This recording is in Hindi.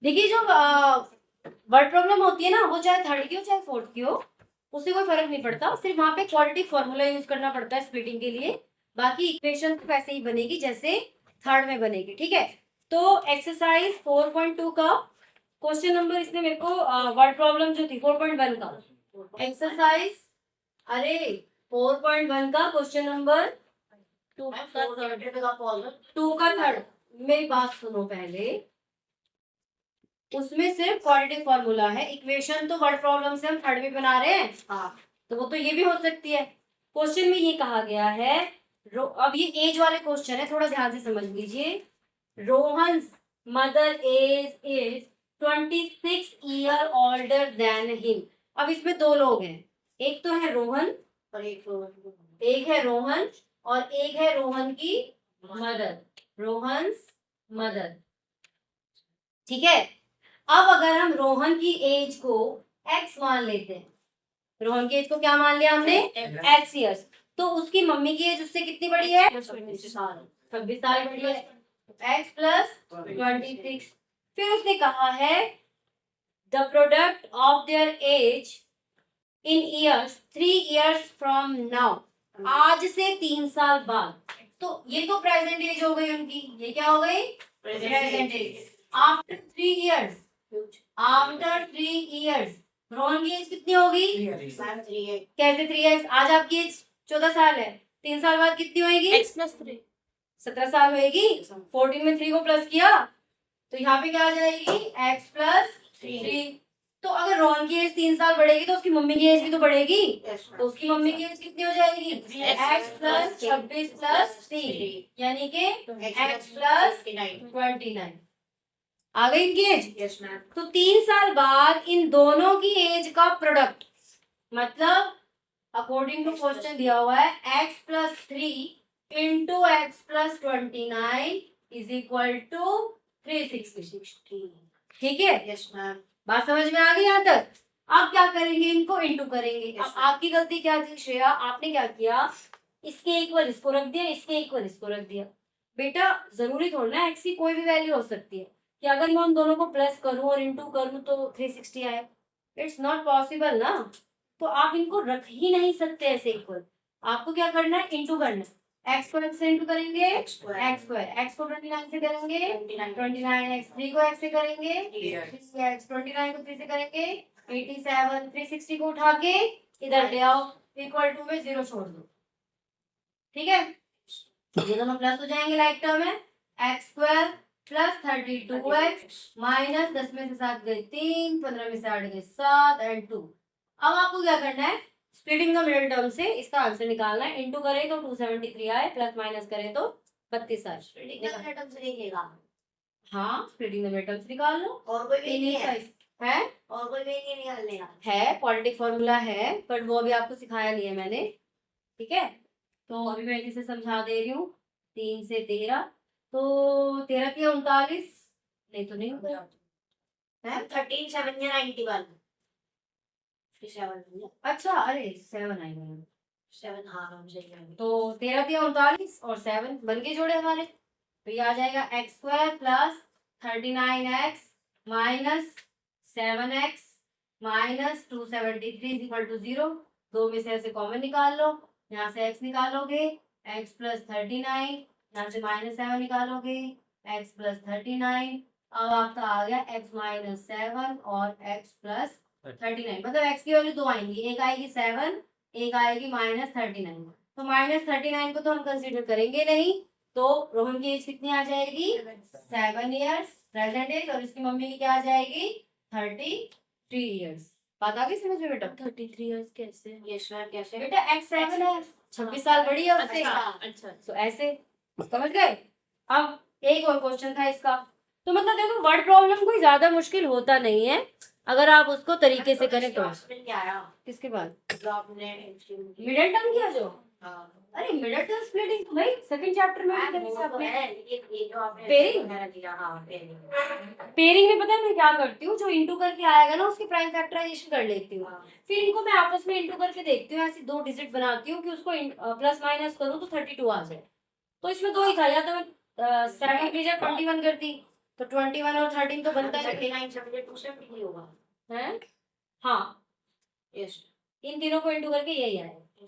देखिए जो वर्ड प्रॉब्लम होती है ना, वो चाहे थर्ड की हो चाहे फोर्थ की हो, उससे कोई फर्क नहीं पड़ता। सिर्फ वहां पे क्वाड्रेटिक फॉर्मूला यूज करना पड़ता है स्प्लिटिंग के लिए। बाकी इक्वेशन तो वैसे ही बनेगी जैसे थर्ड में बनेगी। ठीक है, तो एक्सरसाइज 4.2 का क्वेश्चन नंबर, इसने मेरे को वर्ड प्रॉब्लम जो थी 4.1 का एक्सरसाइज, अरे 4.1 का क्वेश्चन नंबर 2 का थर्ड, मेरी बात सुनो पहले। उसमें सिर्फ क्वाड्रेटिक फॉर्मूला है, इक्वेशन तो वर्ड प्रॉब्लम से हम थर्ड में बना रहे हैं। हाँ, तो वो तो ये भी हो सकती है। क्वेश्चन में ये कहा गया है, अब ये एज वाले क्वेश्चन है, थोड़ा ध्यान से समझ लीजिए। Rohan's mother age is 26 year older than him. अब इसमें दो लोग हैं, एक तो है रोहन और एक है रोहन और एक है रोहन की मदर, रोहन्स मदर। ठीक है, अब अगर हम रोहन की एज को x मान लेते हैं, रोहन की एज को क्या मान लिया हमने, x ईयर्स, तो उसकी मम्मी की एज उससे कितनी बड़ी है, 26 साल बड़ी है, x प्लस 26। फिर उसने कहा है the product of their age in years 3 years from now, आज से 3 साल बाद। तो ये तो प्रेजेंट एज हो गई उनकी, ये क्या हो गई, present age. After 3 years, after 3 years Rohan की एज कितनी होगी, कैसे 3x, आज आपकी एज 14 साल है, 3 साल बाद कितनी होगी, x + 3 17 साल होगी। 14 में 3 को प्लस किया तो यहाँ पे क्या आ जाएगी, x + 3। तो अगर रोहन की एज 3 साल बढ़ेगी तो उसकी मम्मी की एज भी तो बढ़ेगी, तो उसकी मम्मी की एज कितनी हो जाएगी, x + 26 + 3 यानी कि x + 29 आ गई इनकी एज। Yes ma'am. तो 3 साल बाद इन दोनों की एज का प्रोडक्ट, मतलब अकॉर्डिंग टू क्वेश्चन दिया हुआ है x + 3 into x + 29 is equal to 360। ठीक है, यस मैम। बात समझ में आ गई यहाँ तक। अब क्या करेंगे, इनको इंटू करेंगे। अब आपकी गलती क्या थी श्रेया, आपने क्या किया, इसके इक्वल इसको रख दिया, इसके इक्वल इसको रख दिया। बेटा जरूरी थोड़ा ना x की कोई भी वैल्यू हो सकती है कि अगर मैं उन दोनों को प्लस करूं और इंटू करूं तो 360 आए, इट्स नॉट पॉसिबल ना। तो आप इनको रख ही नहीं सकते ऐसे इक्वल, आपको क्या करना है, इंटू करना है। x को x से इंटू करेंगे, x स्क्वायर, x को 29 से करेंगे 29, x 3 को x से करेंगे 3x, 29 को 3 से करेंगे 87, 360 को उठा के इधर ले आओ, इक्वल टू में 0 छोड़ दो। ठीक है, ये दोनों प्लस हो जाएंगे लाइक टर्म में, x square plus 32x minus 10 में से 7 गए 3, 15 में से 8 गए 7 एंड 2। अब आपको क्या करना है, स्प्लिटिंग द मिडिल टर्म से इसका आंसर निकालना है। इंटू करें तो 273 आए, प्लस माइनस करें तो 32 आए। स्प्लिटिंग द मिडिल टर्म से निकलेगा। हाँ, स्प्लिटिंग द मिडिल टर्म से निकाल लो। और कोई भी नहीं है, और कोई भी नहीं निकालने का है, क्वाड्रेटिक फॉर्मूला है पर वो अभी आपको सिखाया नहीं है मैंने। ठीक है, तो अभी मैं इसे समझा दे रही हूँ। 3 से 13, तो 13 की 39, नहीं तो नहीं होगा, 13 7 या 91, फिर 7। अच्छा, अरे 7 आएगा, 7, हाँ तो 13 की 39 और 7 बन के जोड़े हमारे, तो ये आ जाएगा x square plus 39x minus 7x minus 273 equal to 0। दो में से ऐसे कॉमन निकाल लो, यहाँ से x निकालोगे x + 39, यहाँ से -7 निकालोगे x + 39। अब आपका आ गया x - 7 और x + 39, मतलब x की वैल्यू दो आएंगी, एक आएगी 7, एक आएगी -39। तो -39 को तो हम कंसीडर करेंगे नहीं, तो रोहन की एज कितनी आ जाएगी, 7 ईयर्स प्रेजेंट एज, और इसकी मम्मी की क्या आ जाएगी, 33 ईयर्स। बात आ गई समझ में बेटा, 33 ईयर्स कैसे, यस मैम कैसे बेटा, x 7 है, 26 साल बड़ी है उससे। अच्छा, तो ऐसे समझ गए। अब एक और क्वेश्चन था इसका, तो मतलब देखो वर्ड प्रॉब्लम कोई ज्यादा मुश्किल होता नहीं है अगर आप उसको तरीके से करें तो। किसके बाद मिडिल टर्म किया जो, अरे मिडिल टर्म स्प्लिटिंग तो भाई सेकंड चैप्टर में पेयरिंग में पता है मैं क्या करती हूँ, जो इंटू करके आएगा ना उसकी प्राइम फैक्टराइजेशन कर लेती हूँ, फिर इनको मैं आपस में इंटू करके देखती हूँ, ऐसी दो डिजिट बनाती हूँ कि उसको प्लस माइनस करूँ तो 32 आ जाए। तो इसमें दो ही था, या तो मैं 7 की जगह 21 करती, तो 21 और 13 तो बनता है 39 सब्जेक्ट उसमें भी नहीं होगा है। हाँ यस इन तीनों को इंटू करके यही आएगा।